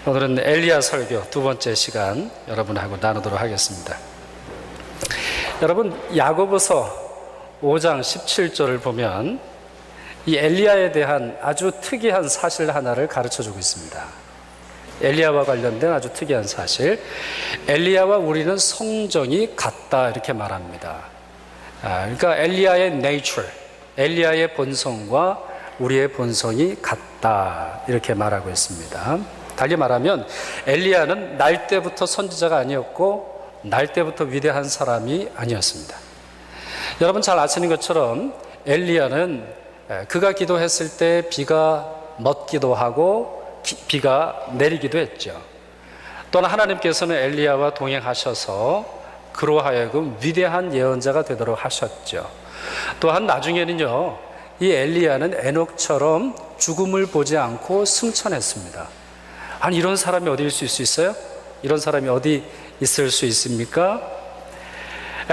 오늘은 엘리야 설교 두 번째 시간 여러분하고 나누도록 하겠습니다. 여러분, 야고보서 5장 17절을 보면 이 엘리야에 대한 아주 특이한 사실 하나를 가르쳐주고 있습니다. 엘리야와 관련된 아주 특이한 사실, 엘리야와 우리는 성정이 같다 이렇게 말합니다. 그러니까 엘리야의 nature, 엘리야의 본성과 우리의 본성이 같다 이렇게 말하고 있습니다. 달리 말하면 엘리야는 날 때부터 선지자가 아니었고 날 때부터 위대한 사람이 아니었습니다. 여러분 잘 아시는 것처럼 엘리야는 그가 기도했을 때 비가 멎기도 하고 비가 내리기도 했죠. 또한 하나님께서는 엘리야와 동행하셔서 그로 하여금 위대한 예언자가 되도록 하셨죠. 또한 나중에는요, 이 엘리야는 에녹처럼 죽음을 보지 않고 승천했습니다. 아니, 이런 사람이 어디 있을 수 있어요? 이런 사람이 어디 있을 수 있습니까?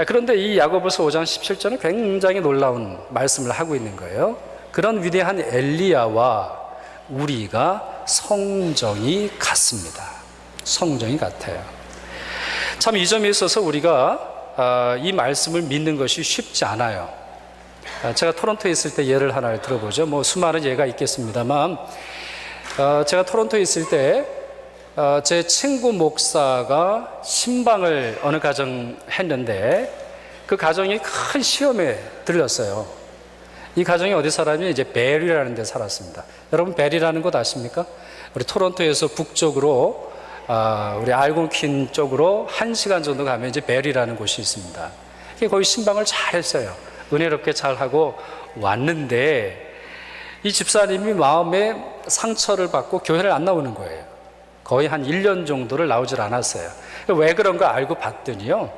그런데 이 야고보서 5장 17절은 굉장히 놀라운 말씀을 하고 있는 거예요. 그런 위대한 엘리야와 우리가 성정이 같습니다. 성정이 같아요. 참 이 점에 있어서 우리가 이 말씀을 믿는 것이 쉽지 않아요. 제가 토론토에 있을 때 예를 하나를 들어보죠. 뭐 수많은 예가 있겠습니다만, 제가 토론토에 있을 때 제 친구 목사가 신방을 어느 가정 했는데 그 가정이 큰 시험에 들렸어요. 이 가정이 어디 사람이 이제 베리라는 데 살았습니다. 여러분 베리라는 곳 아십니까? 우리 토론토에서 북쪽으로 우리 알곤킨 쪽으로 1시간 정도 가면 이제 베리라는 곳이 있습니다. 거기 신방을 잘 했어요. 은혜롭게 잘 하고 왔는데 이 집사님이 마음에 상처를 받고 교회를 안 나오는 거예요. 거의 한 1년 정도를 나오질 않았어요. 왜 그런 거 알고 봤더니요,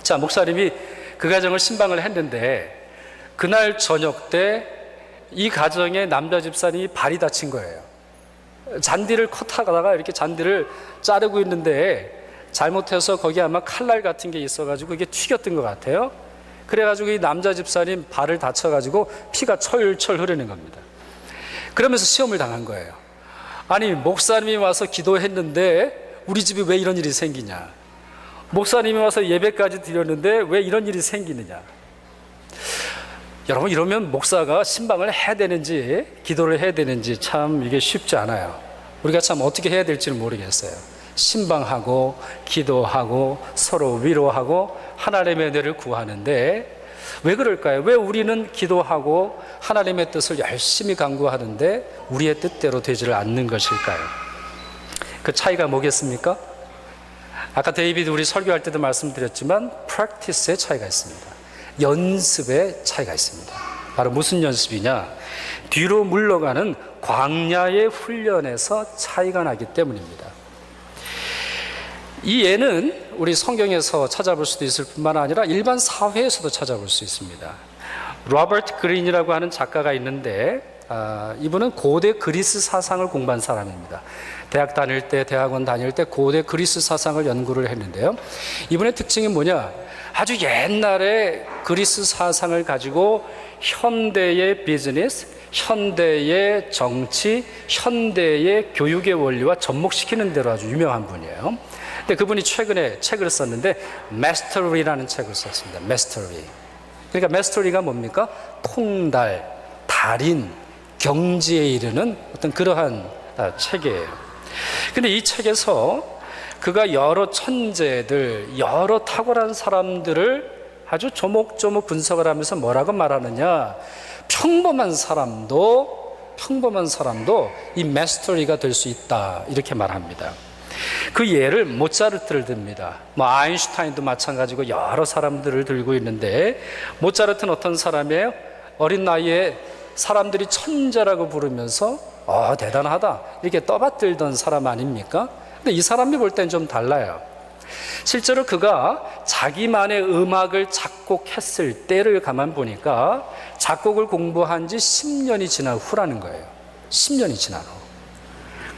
자, 목사님이 그 가정을 신방을 했는데 그날 저녁 때 이 가정의 남자 집사님이 발이 다친 거예요. 잔디를 컷하다가 이렇게 잔디를 자르고 있는데 잘못해서 거기 아마 칼날 같은 게 있어가지고 이게 튀겼던 것 같아요. 그래가지고 이 남자 집사님 발을 다쳐가지고 피가 철철 흐르는 겁니다. 그러면서 시험을 당한 거예요. 아니, 목사님이 와서 기도했는데 우리 집에 왜 이런 일이 생기냐? 목사님이 와서 예배까지 드렸는데 왜 이런 일이 생기느냐? 여러분, 이러면 목사가 신방을 해야 되는지 기도를 해야 되는지 참 이게 쉽지 않아요. 우리가 참 어떻게 해야 될지는 모르겠어요. 신방하고 기도하고 서로 위로하고 하나님의 은혜를 구하는데 왜 그럴까요? 왜 우리는 기도하고 하나님의 뜻을 열심히 강구하는데 우리의 뜻대로 되지를 않는 것일까요? 그 차이가 뭐겠습니까? 아까 데이비드 우리 설교할 때도 말씀드렸지만 practice의 차이가 있습니다. 연습의 차이가 있습니다. 바로 무슨 연습이냐? 뒤로 물러가는 광야의 훈련에서 차이가 나기 때문입니다. 이 예는 우리 성경에서 찾아볼 수도 있을 뿐만 아니라 일반 사회에서도 찾아볼 수 있습니다. 로버트 그린이라고 하는 작가가 있는데 이분은 고대 그리스 사상을 공부한 사람입니다. 대학 다닐 때, 대학원 다닐 때 고대 그리스 사상을 연구를 했는데요. 이분의 특징이 뭐냐? 아주 옛날에 그리스 사상을 가지고 현대의 비즈니스, 현대의 정치, 현대의 교육의 원리와 접목시키는 대로 아주 유명한 분이에요. 근데 그분이 최근에 책을 썼는데 Mastery라는 책을 썼습니다. Mastery. 그러니까 Mastery가 뭡니까? 통달, 달인, 경지에 이르는 어떤 그러한 책이에요. 근데 이 책에서 그가 여러 천재들, 여러 탁월한 사람들을 아주 조목조목 분석을 하면서 뭐라고 말하느냐? 평범한 사람도 이 Mastery가 될 수 있다 이렇게 말합니다. 그 예를 모차르트를 듭니다. 아인슈타인도 마찬가지고 여러 사람들을 들고 있는데 모차르트는 어떤 사람이에요? 어린 나이에 사람들이 천재라고 부르면서 대단하다 이렇게 떠받들던 사람 아닙니까? 근데 이 사람이 볼 땐 좀 달라요. 실제로 그가 자기만의 음악을 작곡했을 때를 가만 보니까 작곡을 공부한 지 10년이 지난 후라는 거예요. 10년이 지난 후.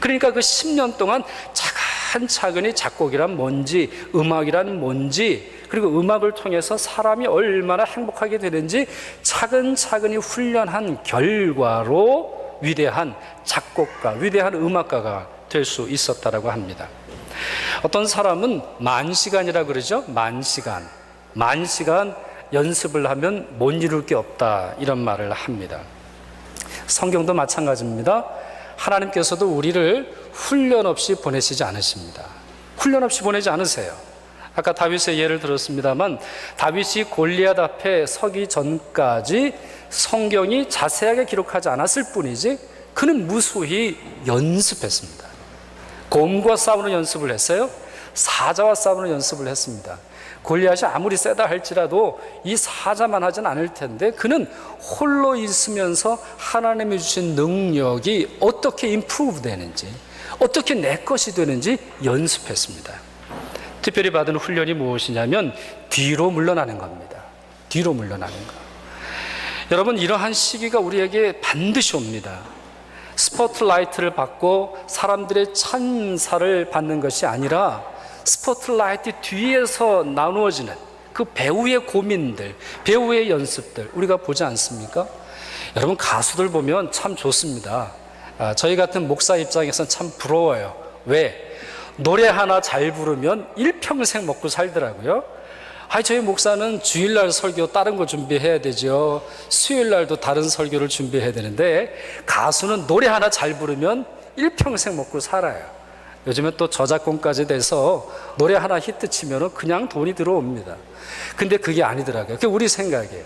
그러니까 그 10년 동안 차근차근히 작곡이란 뭔지, 음악이란 뭔지, 그리고 음악을 통해서 사람이 얼마나 행복하게 되는지 차근차근히 훈련한 결과로 위대한 작곡가, 위대한 음악가가 될 수 있었다라고 합니다. 어떤 사람은 만시간이라 그러죠. 만시간 연습을 하면 못 이룰 게 없다, 이런 말을 합니다. 성경도 마찬가지입니다. 하나님께서도 우리를 훈련 없이 보내시지 않으십니다. 훈련 없이 보내지 않으세요. 아까 다윗의 예를 들었습니다만, 다윗이 골리앗 앞에 서기 전까지 성경이 자세하게 기록하지 않았을 뿐이지 그는 무수히 연습했습니다. 곰과 싸우는 연습을 했어요. 사자와 싸우는 연습을 했습니다. 골리앗이 아무리 세다 할지라도 이 사자만 하진 않을 텐데 그는 홀로 있으면서 하나님이 주신 능력이 어떻게 임프루브 되는지, 어떻게 내 것이 되는지 연습했습니다. 특별히 받은 훈련이 무엇이냐면 뒤로 물러나는 겁니다. 뒤로 물러나는 것. 여러분, 이러한 시기가 우리에게 반드시 옵니다. 스포트라이트를 받고 사람들의 찬사를 받는 것이 아니라 스포트라이트 뒤에서 나누어지는 그 배우의 고민들, 배우의 연습들 우리가 보지 않습니까? 여러분, 가수들 보면 참 좋습니다. 저희 같은 목사 입장에서는 참 부러워요. 왜? 노래 하나 잘 부르면 일평생 먹고 살더라고요. 저희 목사는 주일날 설교 다른 거 준비해야 되죠. 수요일날도 다른 설교를 준비해야 되는데 가수는 노래 하나 잘 부르면 일평생 먹고 살아요. 요즘에 또 저작권까지 돼서 노래 하나 히트 치면 그냥 돈이 들어옵니다. 근데 그게 아니더라고요. 그게 우리 생각이에요.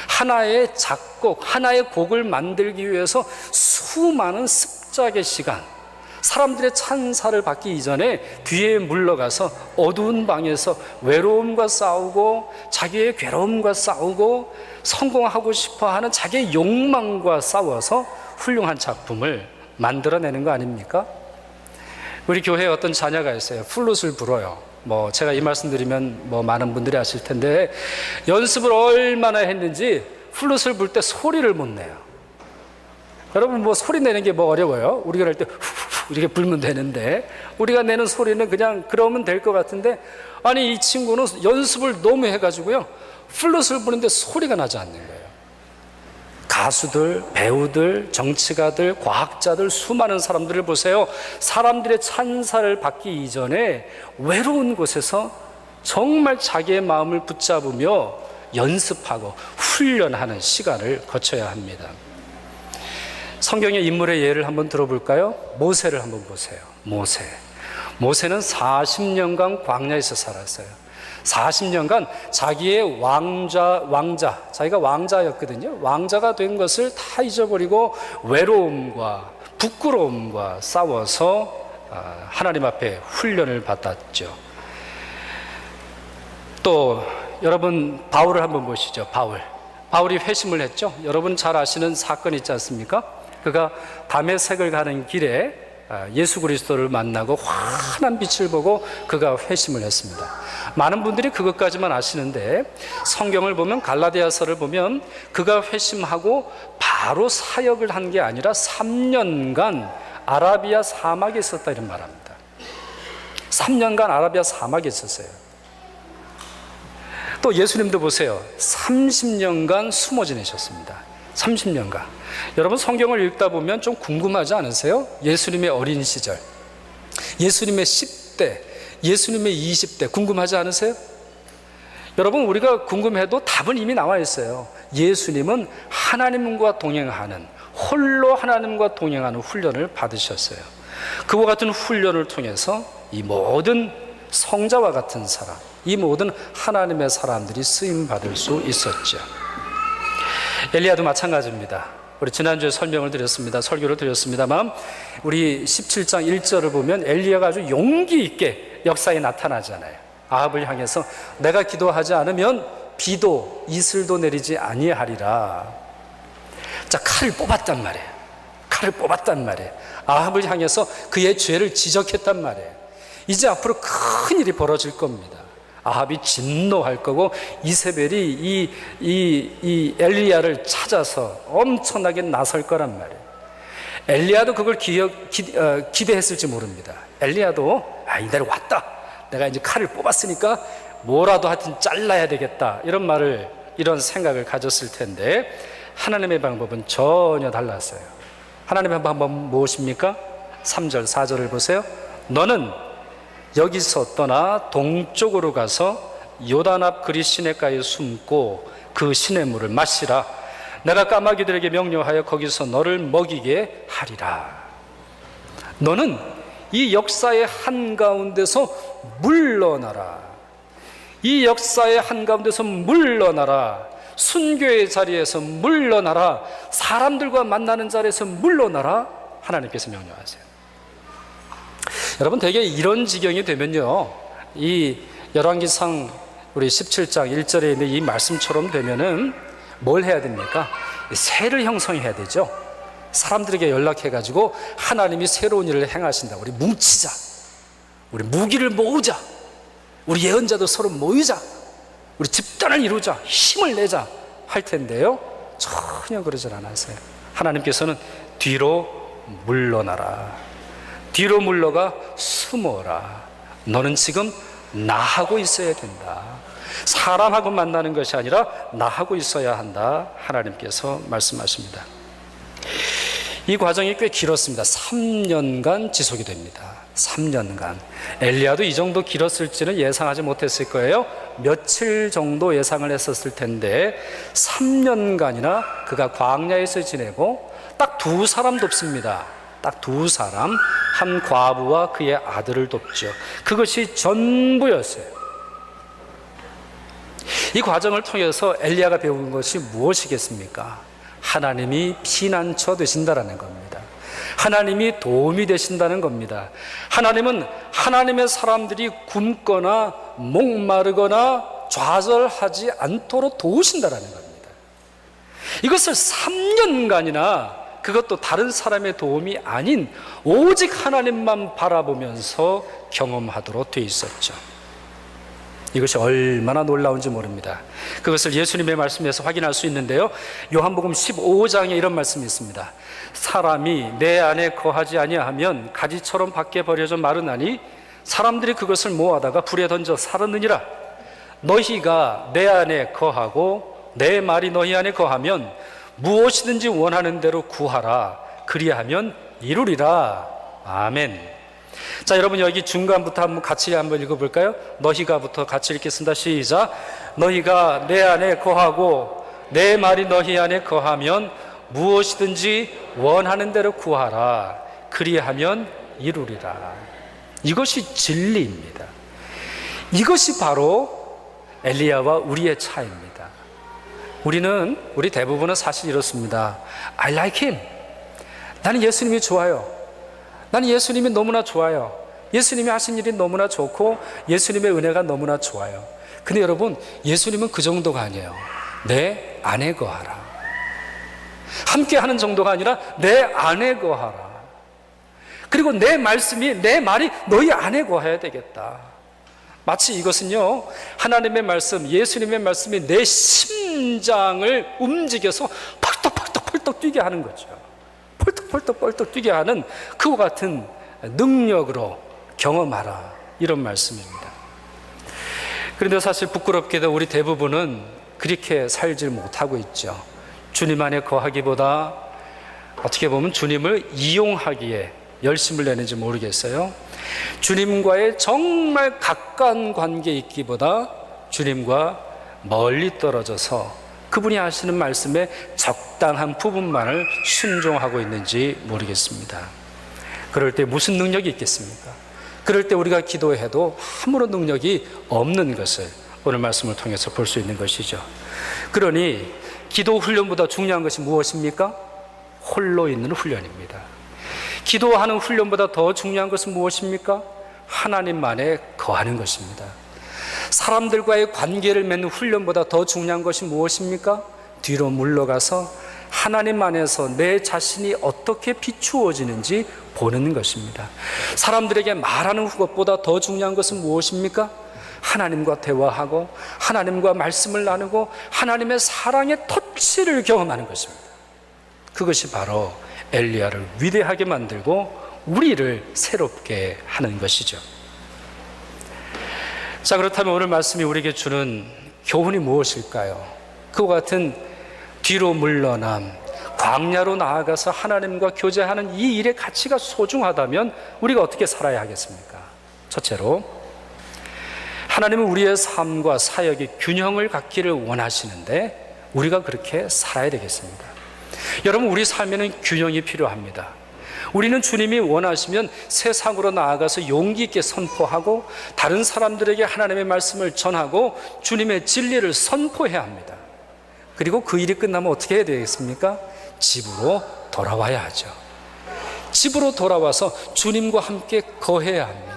하나의 작곡, 하나의 곡을 만들기 위해서 수많은 습작의 시간, 사람들의 찬사를 받기 이전에 뒤에 물러가서 어두운 방에서 외로움과 싸우고 자기의 괴로움과 싸우고 성공하고 싶어하는 자기의 욕망과 싸워서 훌륭한 작품을 만들어내는 거 아닙니까? 우리 교회에 어떤 자녀가 있어요. 플룻을 불어요. 제가 이 말씀 드리면 많은 분들이 아실 텐데 연습을 얼마나 했는지 플룻을 불 때 소리를 못 내요. 여러분, 소리 내는 게 어려워요? 우리가 할 때 후후후 이렇게 불면 되는데 우리가 내는 소리는 그냥 그러면 될 것 같은데, 아니 이 친구는 연습을 너무 해가지고요 플룻을 부는데 소리가 나지 않는 거예요. 가수들, 배우들, 정치가들, 과학자들, 수많은 사람들을 보세요. 사람들의 찬사를 받기 이전에 외로운 곳에서 정말 자기의 마음을 붙잡으며 연습하고 훈련하는 시간을 거쳐야 합니다. 성경의 인물의 예를 한번 들어볼까요? 모세를 한번 보세요. 모세는 40년간 광야에서 살았어요. 40년간 자기의 자기가 왕자였거든요. 왕자가 된 것을 다 잊어버리고 외로움과 부끄러움과 싸워서 하나님 앞에 훈련을 받았죠. 또 여러분, 바울을 한번 보시죠. 바울이 회심을 했죠. 여러분 잘 아시는 사건이 있지 않습니까? 그가 다메섹을 가는 길에 예수 그리스도를 만나고 환한 빛을 보고 그가 회심을 했습니다. 많은 분들이 그것까지만 아시는데 성경을 보면, 갈라디아서를 보면 그가 회심하고 바로 사역을 한 게 아니라 3년간 아라비아 사막에 있었다, 이런 말합니다. 3년간 아라비아 사막에 있었어요. 또 예수님도 보세요. 30년간 숨어 지내셨습니다. 30년간. 여러분, 성경을 읽다 보면 좀 궁금하지 않으세요? 예수님의 어린 시절, 예수님의 10대, 예수님의 20대 궁금하지 않으세요? 여러분, 우리가 궁금해도 답은 이미 나와 있어요. 예수님은 하나님과 동행하는, 홀로 하나님과 동행하는 훈련을 받으셨어요. 그와 같은 훈련을 통해서 이 모든 성자와 같은 사람, 이 모든 하나님의 사람들이 쓰임받을 수 있었죠. 엘리야도 마찬가지입니다. 우리 지난주에 설교를 드렸습니다만 우리 17장 1절을 보면 엘리야가 아주 용기 있게 역사에 나타나잖아요. 아합을 향해서 내가 기도하지 않으면 비도 이슬도 내리지 아니하리라. 자, 칼을 뽑았단 말이에요. 아합을 향해서 그의 죄를 지적했단 말이에요. 이제 앞으로 큰 일이 벌어질 겁니다. 아합이 진노할 거고 이세벨이 이 엘리야를 찾아서 엄청나게 나설 거란 말이에요. 엘리야도 그걸 기대했을지 모릅니다. 엘리야도 이날 왔다, 내가 이제 칼을 뽑았으니까 뭐라도 하여튼 잘라야 되겠다, 이런 생각을 가졌을 텐데 하나님의 방법은 전혀 달랐어요. 하나님의 방법은 무엇입니까? 3절 4절을 보세요. 너는 여기서 떠나 동쪽으로 가서 요단 앞 그리 시냇가에 숨고 그 시냇물을 마시라. 내가 까마귀들에게 명령하여 거기서 너를 먹이게 하리라. 너는 이 역사의 한가운데서 물러나라. 이 역사의 한가운데서 물러나라. 순교의 자리에서 물러나라. 사람들과 만나는 자리에서 물러나라. 하나님께서 명령하세요. 여러분, 대개 이런 지경이 되면요, 이 열왕기상 우리 17장 1절에 있는 이 말씀처럼 되면은 뭘 해야 됩니까? 새를 형성해야 되죠. 사람들에게 연락해가지고 하나님이 새로운 일을 행하신다. 우리 뭉치자. 우리 무기를 모으자. 우리 예언자도 서로 모이자. 우리 집단을 이루자. 힘을 내자. 할 텐데요, 전혀 그러질 않았어요. 하나님께서는 뒤로 물러나라. 뒤로 물러가 숨어라. 너는 지금 나하고 있어야 된다. 사람하고 만나는 것이 아니라 나하고 있어야 한다. 하나님께서 말씀하십니다. 이 과정이 꽤 길었습니다. 3년간 지속이 됩니다. 3년간. 엘리야도 이 정도 길었을지는 예상하지 못했을 거예요. 며칠 정도 예상을 했었을 텐데 3년간이나 그가 광야에서 지내고 딱 2사람 돕습니다. 딱 2사람, 한 과부와 그의 아들을 돕죠. 그것이 전부였어요. 이 과정을 통해서 엘리야가 배운 것이 무엇이겠습니까? 하나님이 피난처 되신다라는 겁니다. 하나님이 도움이 되신다는 겁니다. 하나님은 하나님의 사람들이 굶거나 목마르거나 좌절하지 않도록 도우신다라는 겁니다. 이것을 3년간이나, 그것도 다른 사람의 도움이 아닌 오직 하나님만 바라보면서 경험하도록 되어 있었죠. 이것이 얼마나 놀라운지 모릅니다. 그것을 예수님의 말씀에서 확인할 수 있는데요, 요한복음 15장에 이런 말씀이 있습니다. 사람이 내 안에 거하지 아니하면 가지처럼 밖에 버려져 마르나니 사람들이 그것을 모아다가 불에 던져 사르느니라. 너희가 내 안에 거하고 내 말이 너희 안에 거하면 무엇이든지 원하는 대로 구하라. 그리하면 이루리라. 아멘. 자, 여러분, 여기 중간부터 같이 한번 읽어볼까요? 너희가부터 같이 읽겠습니다. 시작. 너희가 내 안에 거하고 내 말이 너희 안에 거하면 무엇이든지 원하는 대로 구하라. 그리하면 이루리라. 이것이 진리입니다. 이것이 바로 엘리야와 우리의 차이입니다. 우리 대부분은 사실 이렇습니다. I like him. 나는 예수님이 좋아요. 나는 예수님이 너무나 좋아요. 예수님이 하신 일이 너무나 좋고 예수님의 은혜가 너무나 좋아요. 근데 여러분, 예수님은 그 정도가 아니에요. 내 안에 거하라. 함께 하는 정도가 아니라 내 안에 거하라. 그리고 내 말이 너희 안에 거해야 되겠다. 마치 이것은요, 하나님의 말씀, 예수님의 말씀이 내 심장을 움직여서 펄떡 뛰게 하는 거죠. 펄떡 뛰게 하는 그와 같은 능력으로 경험하라, 이런 말씀입니다. 그런데 사실 부끄럽게도 우리 대부분은 그렇게 살지 못하고 있죠. 주님 안에 거하기보다 어떻게 보면 주님을 이용하기에 열심을 내는지 모르겠어요. 주님과의 정말 가까운 관계에 있기보다 주님과 멀리 떨어져서 그분이 하시는 말씀에 적당한 부분만을 순종하고 있는지 모르겠습니다. 그럴 때 무슨 능력이 있겠습니까? 그럴 때 우리가 기도해도 아무런 능력이 없는 것을 오늘 말씀을 통해서 볼 수 있는 것이죠. 그러니 기도 훈련보다 중요한 것이 무엇입니까? 홀로 있는 훈련입니다. 기도하는 훈련보다 더 중요한 것은 무엇입니까? 하나님만에 거하는 것입니다. 사람들과의 관계를 맺는 훈련보다 더 중요한 것이 무엇입니까? 뒤로 물러가서 하나님 안에서 내 자신이 어떻게 비추어지는지 보는 것입니다. 사람들에게 말하는 것보다 더 중요한 것은 무엇입니까? 하나님과 대화하고 하나님과 말씀을 나누고 하나님의 사랑의 터치를 경험하는 것입니다. 그것이 바로 엘리야를 위대하게 만들고 우리를 새롭게 하는 것이죠. 자, 그렇다면 오늘 말씀이 우리에게 주는 교훈이 무엇일까요? 그와 같은 뒤로 물러남, 광야로 나아가서 하나님과 교제하는 이 일의 가치가 소중하다면 우리가 어떻게 살아야 하겠습니까? 첫째로, 하나님은 우리의 삶과 사역의 균형을 갖기를 원하시는데 우리가 그렇게 살아야 되겠습니다. 여러분, 우리 삶에는 균형이 필요합니다. 우리는 주님이 원하시면 세상으로 나아가서 용기 있게 선포하고 다른 사람들에게 하나님의 말씀을 전하고 주님의 진리를 선포해야 합니다. 그리고 그 일이 끝나면 어떻게 해야 되겠습니까? 집으로 돌아와야 하죠. 집으로 돌아와서 주님과 함께 거해야 합니다.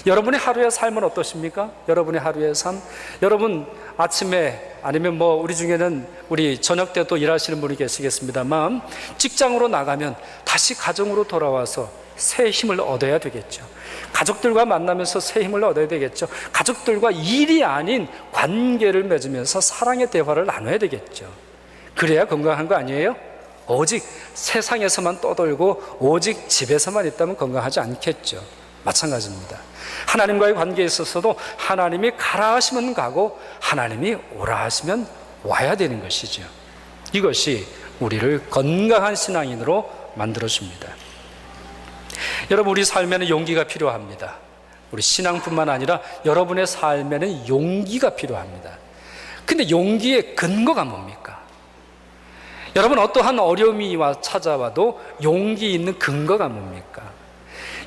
여러분의 하루의 삶은 어떠십니까? 여러분의 하루의 삶, 여러분 아침에 아니면 우리 중에는 우리 저녁 때 또 일하시는 분이 계시겠습니다만 직장으로 나가면 다시 가정으로 돌아와서 새 힘을 얻어야 되겠죠. 가족들과 만나면서 새 힘을 얻어야 되겠죠. 가족들과 일이 아닌 관계를 맺으면서 사랑의 대화를 나눠야 되겠죠. 그래야 건강한 거 아니에요? 오직 세상에서만 떠돌고 오직 집에서만 있다면 건강하지 않겠죠. 마찬가지입니다. 하나님과의 관계에 있어서도 하나님이 가라 하시면 가고 하나님이 오라 하시면 와야 되는 것이죠. 이것이 우리를 건강한 신앙인으로 만들어줍니다. 여러분, 우리 삶에는 용기가 필요합니다. 우리 신앙뿐만 아니라 여러분의 삶에는 용기가 필요합니다. 근데 용기의 근거가 뭡니까? 여러분, 어떠한 어려움이 찾아와도 용기 있는 근거가 뭡니까?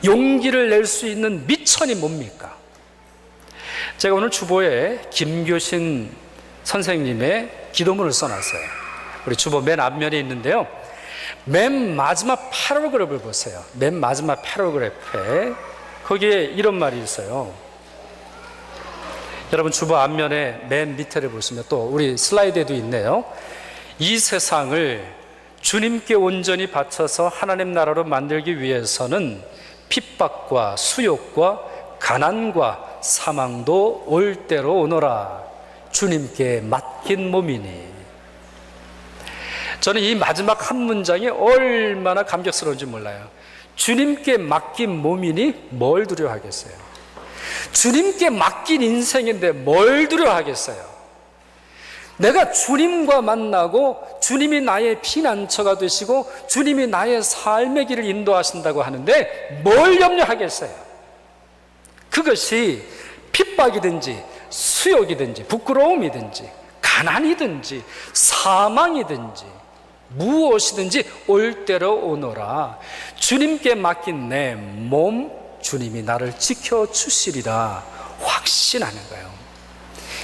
용기를 낼 수 있는 미천이 뭡니까? 제가 오늘 주보에 김교신 선생님의 기도문을 써놨어요. 우리 주보 맨 앞면에 있는데요, 맨 마지막 패러그래프를 보세요. 맨 마지막 패러그래프에 거기에 이런 말이 있어요. 여러분, 주보 앞면에 맨 밑에를 보시면 또 우리 슬라이드에도 있네요. 이 세상을 주님께 온전히 바쳐서 하나님 나라로 만들기 위해서는 핍박과 수욕과 가난과 사망도 올 때로 오너라. 주님께 맡긴 몸이니. 저는 이 마지막 한 문장이 얼마나 감격스러운지 몰라요. 주님께 맡긴 몸이니 뭘 두려워하겠어요? 주님께 맡긴 인생인데 뭘 두려워하겠어요? 내가 주님과 만나고 주님이 나의 피난처가 되시고 주님이 나의 삶의 길을 인도하신다고 하는데 뭘 염려하겠어요? 그것이 핍박이든지 수욕이든지 부끄러움이든지 가난이든지 사망이든지 무엇이든지 올 때로 오너라. 주님께 맡긴 내 몸, 주님이 나를 지켜주시리라 확신하는 거예요.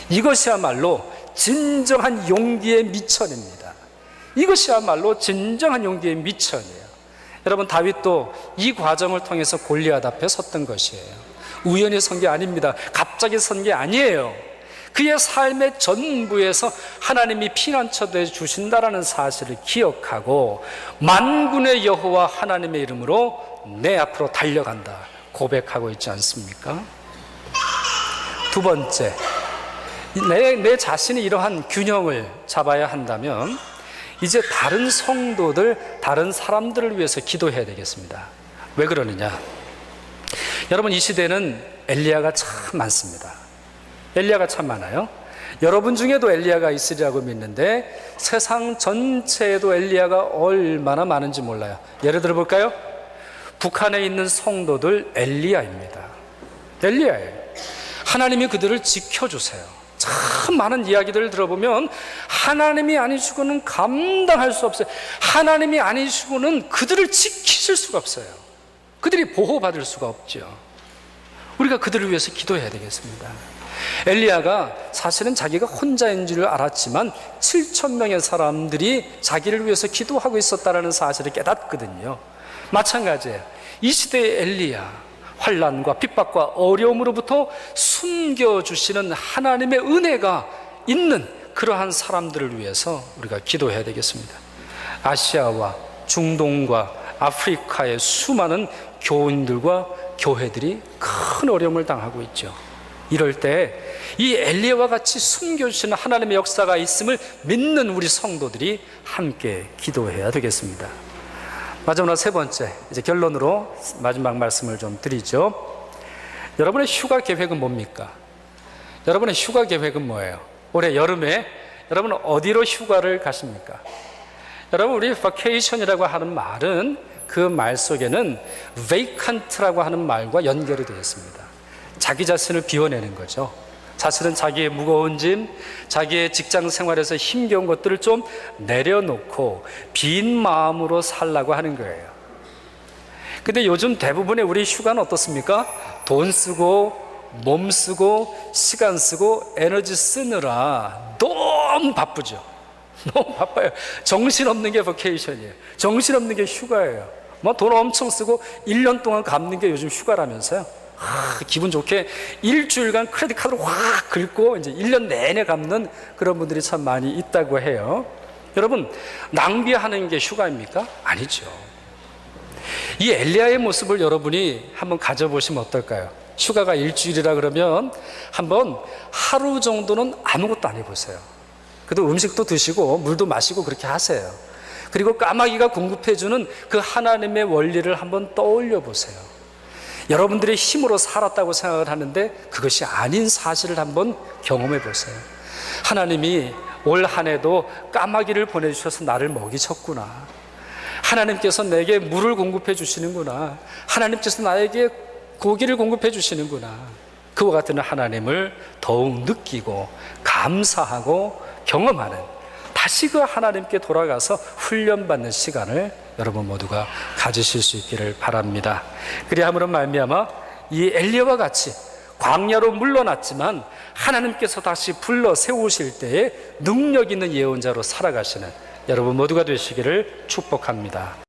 이것이야말로 진정한 용기의 미천입니다. 이것이야말로 진정한 용기의 미천이에요. 여러분, 다윗도 이 과정을 통해서 골리앗 앞에 섰던 것이에요. 우연히 선 게 아닙니다. 갑자기 선 게 아니에요. 그의 삶의 전부에서 하나님이 피난처 되어 주신다라는 사실을 기억하고 만군의 여호와 하나님의 이름으로 내 앞으로 달려간다 고백하고 있지 않습니까? 두 번째, 내 자신이 이러한 균형을 잡아야 한다면 이제 다른 성도들, 다른 사람들을 위해서 기도해야 되겠습니다. 왜 그러느냐? 여러분, 이 시대는 엘리야가 참 많습니다. 엘리야가 참 많아요. 여러분 중에도 엘리야가 있으리라고 믿는데 세상 전체에도 엘리야가 얼마나 많은지 몰라요. 예를 들어 볼까요? 북한에 있는 성도들 엘리야입니다. 엘리야예요. 하나님이 그들을 지켜주세요. 참 많은 이야기들을 들어보면 하나님이 아니시고는 감당할 수 없어요. 하나님이 아니시고는 그들을 지키실 수가 없어요. 그들이 보호받을 수가 없죠. 우리가 그들을 위해서 기도해야 되겠습니다. 엘리야가 사실은 자기가 혼자인 줄 알았지만 7,000명의 사람들이 자기를 위해서 기도하고 있었다는 사실을 깨닫거든요. 마찬가지예요. 이 시대의 엘리야, 환난과 핍박과 어려움으로부터 숨겨주시는 하나님의 은혜가 있는 그러한 사람들을 위해서 우리가 기도해야 되겠습니다. 아시아와 중동과 아프리카의 수많은 교인들과 교회들이 큰 어려움을 당하고 있죠. 이럴 때 이 엘리야와 같이 숨겨주시는 하나님의 역사가 있음을 믿는 우리 성도들이 함께 기도해야 되겠습니다. 마지막으로 세 번째, 이제 결론으로 마지막 말씀을 좀 드리죠. 여러분의 휴가 계획은 뭡니까? 여러분의 휴가 계획은 뭐예요? 올해 여름에 여러분은 어디로 휴가를 가십니까? 여러분, 우리 vacation이라고 하는 말은 그 말 속에는 vacant라고 하는 말과 연결이 되어 있습니다. 자기 자신을 비워내는 거죠. 사실은 자기의 무거운 짐, 자기의 직장 생활에서 힘겨운 것들을 좀 내려놓고 빈 마음으로 살라고 하는 거예요. 근데 요즘 대부분의 우리 휴가는 어떻습니까? 돈 쓰고 몸 쓰고 시간 쓰고 에너지 쓰느라 너무 바쁘죠. 너무 바빠요. 정신없는 게 버케이션이에요. 정신없는 게 휴가예요. 뭐 돈 엄청 쓰고 1년 동안 갚는 게 요즘 휴가라면서요. 기분 좋게 일주일간 크레딧 카드로 확 긁고 이제 1년 내내 갚는 그런 분들이 참 많이 있다고 해요. 여러분, 낭비하는 게 휴가입니까? 아니죠. 이 엘리야의 모습을 여러분이 한번 가져보시면 어떨까요? 휴가가 일주일이라 그러면 한번 하루 정도는 아무것도 안 해보세요. 그래도 음식도 드시고 물도 마시고 그렇게 하세요. 그리고 까마귀가 공급해주는 그 하나님의 원리를 한번 떠올려 보세요. 여러분들의 힘으로 살았다고 생각을 하는데 그것이 아닌 사실을 한번 경험해 보세요. 하나님이 올 한 해도 까마귀를 보내주셔서 나를 먹이셨구나. 하나님께서 내게 물을 공급해 주시는구나. 하나님께서 나에게 고기를 공급해 주시는구나. 그와 같은 하나님을 더욱 느끼고 감사하고 경험하는, 다시 그 하나님께 돌아가서 훈련받는 시간을 여러분 모두가 가지실 수 있기를 바랍니다. 그리함으로 말미암아 이 엘리야와 같이 광야로 물러났지만 하나님께서 다시 불러 세우실 때에 능력 있는 예언자로 살아가시는 여러분 모두가 되시기를 축복합니다.